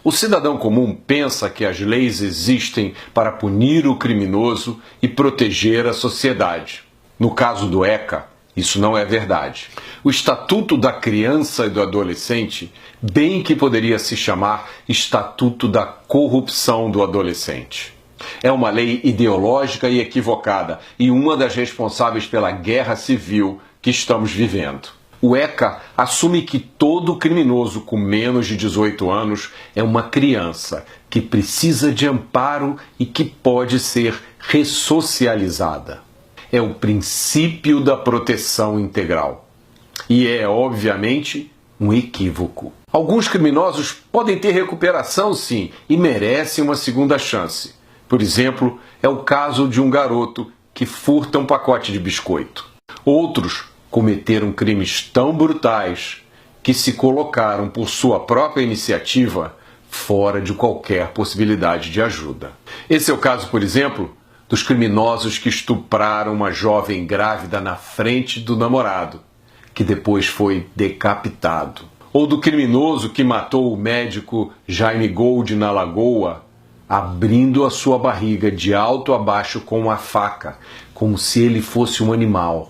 O cidadão comum pensa que as leis existem para punir o criminoso e proteger a sociedade. No caso do ECA, isso não é verdade. O Estatuto da Criança e do Adolescente, bem que poderia se chamar Estatuto da Corrupção do Adolescente. É uma lei ideológica e equivocada e uma das responsáveis pela guerra civil que estamos vivendo. O ECA assume que todo criminoso com menos de 18 anos é uma criança que precisa de amparo e que pode ser ressocializada. É o princípio da proteção integral. E é, obviamente, um equívoco. Alguns criminosos podem ter recuperação, sim, e merecem uma segunda chance. Por exemplo, é o caso de um garoto que furta um pacote de biscoito. Outros cometeram crimes tão brutais que se colocaram por sua própria iniciativa fora de qualquer possibilidade de ajuda. Esse é o caso, por exemplo, dos criminosos que estupraram uma jovem grávida na frente do namorado, que depois foi decapitado. Ou do criminoso que matou o médico Jaime Gold na Lagoa, abrindo a sua barriga de alto a baixo com uma faca, como se ele fosse um animal.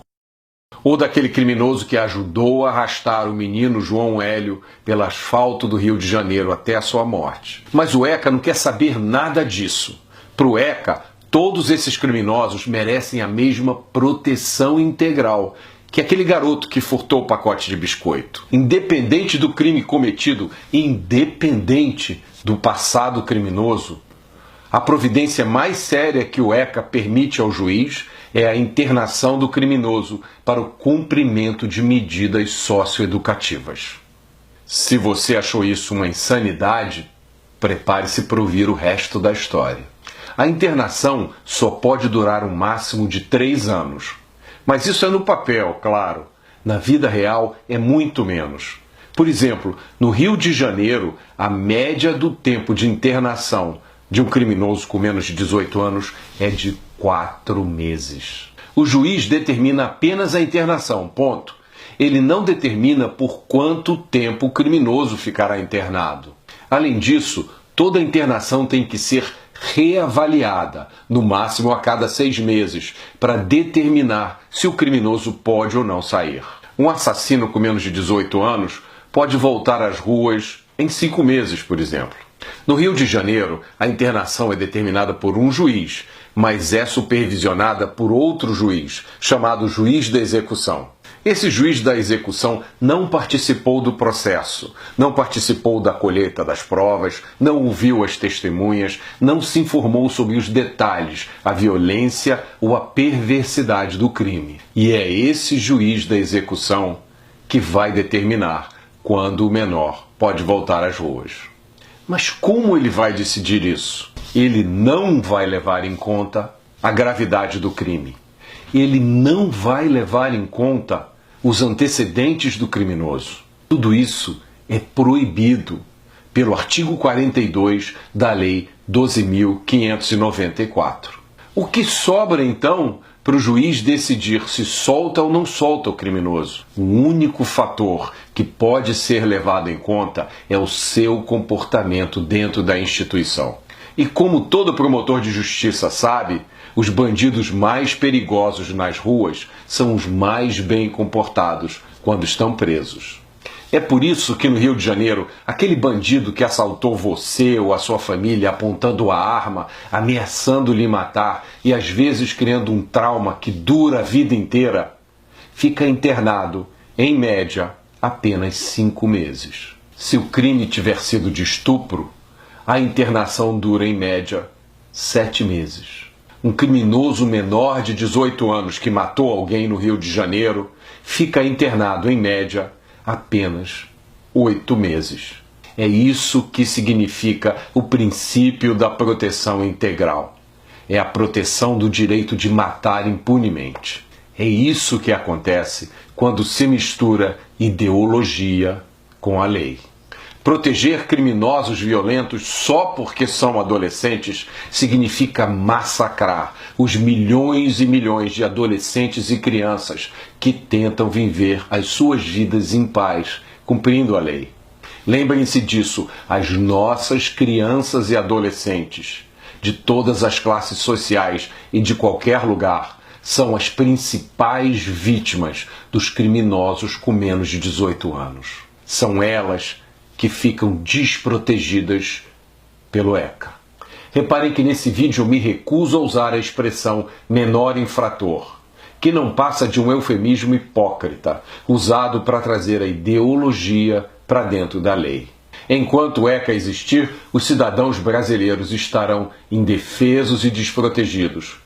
Ou daquele criminoso que ajudou a arrastar o menino João Hélio pelo asfalto do Rio de Janeiro até a sua morte. Mas o ECA não quer saber nada disso. Para o ECA, todos esses criminosos merecem a mesma proteção integral que aquele garoto que furtou o pacote de biscoito. Independente do crime cometido, independente do passado criminoso, a providência mais séria que o ECA permite ao juiz é a internação do criminoso para o cumprimento de medidas socioeducativas. Se você achou isso uma insanidade, prepare-se para ouvir o resto da história. A internação só pode durar um máximo de 3 anos. Mas isso é no papel, claro. Na vida real é muito menos. Por exemplo, no Rio de Janeiro, a média do tempo de internação de um criminoso com menos de 18 anos é de 4 meses. O juiz determina apenas a internação, ponto. Ele não determina por quanto tempo o criminoso ficará internado. Além disso, toda internação tem que ser reavaliada, no máximo a cada 6 meses, para determinar se o criminoso pode ou não sair. Um assassino com menos de 18 anos pode voltar às ruas em 5 meses, por exemplo. No Rio de Janeiro, a internação é determinada por um juiz, mas é supervisionada por outro juiz, chamado juiz da execução. Esse juiz da execução não participou do processo, não participou da colheita das provas, não ouviu as testemunhas, não se informou sobre os detalhes, a violência ou a perversidade do crime. E é esse juiz da execução que vai determinar quando o menor pode voltar às ruas. Mas como ele vai decidir isso? Ele não vai levar em conta a gravidade do crime. Ele não vai levar em conta os antecedentes do criminoso. Tudo isso é proibido pelo artigo 42 da Lei 12.594. O que sobra, então, para o juiz decidir se solta ou não solta o criminoso? O único fator que pode ser levado em conta é o seu comportamento dentro da instituição. E como todo promotor de justiça sabe, os bandidos mais perigosos nas ruas são os mais bem comportados quando estão presos. É por isso que no Rio de Janeiro, aquele bandido que assaltou você ou a sua família apontando a arma, ameaçando lhe matar e às vezes criando um trauma que dura a vida inteira, fica internado, em média, apenas 5 meses. Se o crime tiver sido de estupro, a internação dura, em média, 7 meses. Um criminoso menor de 18 anos que matou alguém no Rio de Janeiro fica internado, em média, apenas 8 meses. É isso que significa o princípio da proteção integral. É a proteção do direito de matar impunemente. É isso que acontece quando se mistura ideologia com a lei. Proteger criminosos violentos só porque são adolescentes significa massacrar os milhões e milhões de adolescentes e crianças que tentam viver as suas vidas em paz, cumprindo a lei. Lembrem-se disso, as nossas crianças e adolescentes, de todas as classes sociais e de qualquer lugar, são as principais vítimas dos criminosos com menos de 18 anos. São elas que ficam desprotegidas pelo ECA. Reparem que nesse vídeo eu me recuso a usar a expressão menor infrator, que não passa de um eufemismo hipócrita, usado para trazer a ideologia para dentro da lei. Enquanto o ECA existir, os cidadãos brasileiros estarão indefesos e desprotegidos.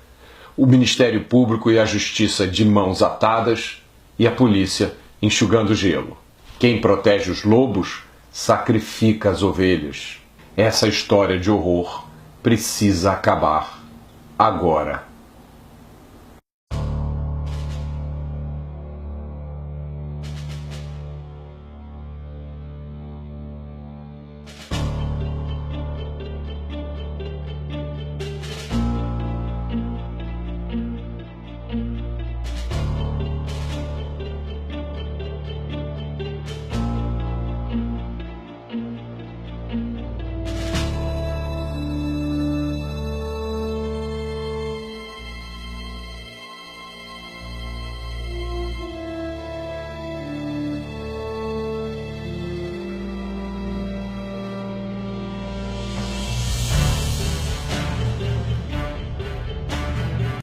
O Ministério Público e a Justiça de mãos atadas e a polícia enxugando gelo. Quem protege os lobos sacrifica as ovelhas. Essa história de horror precisa acabar agora.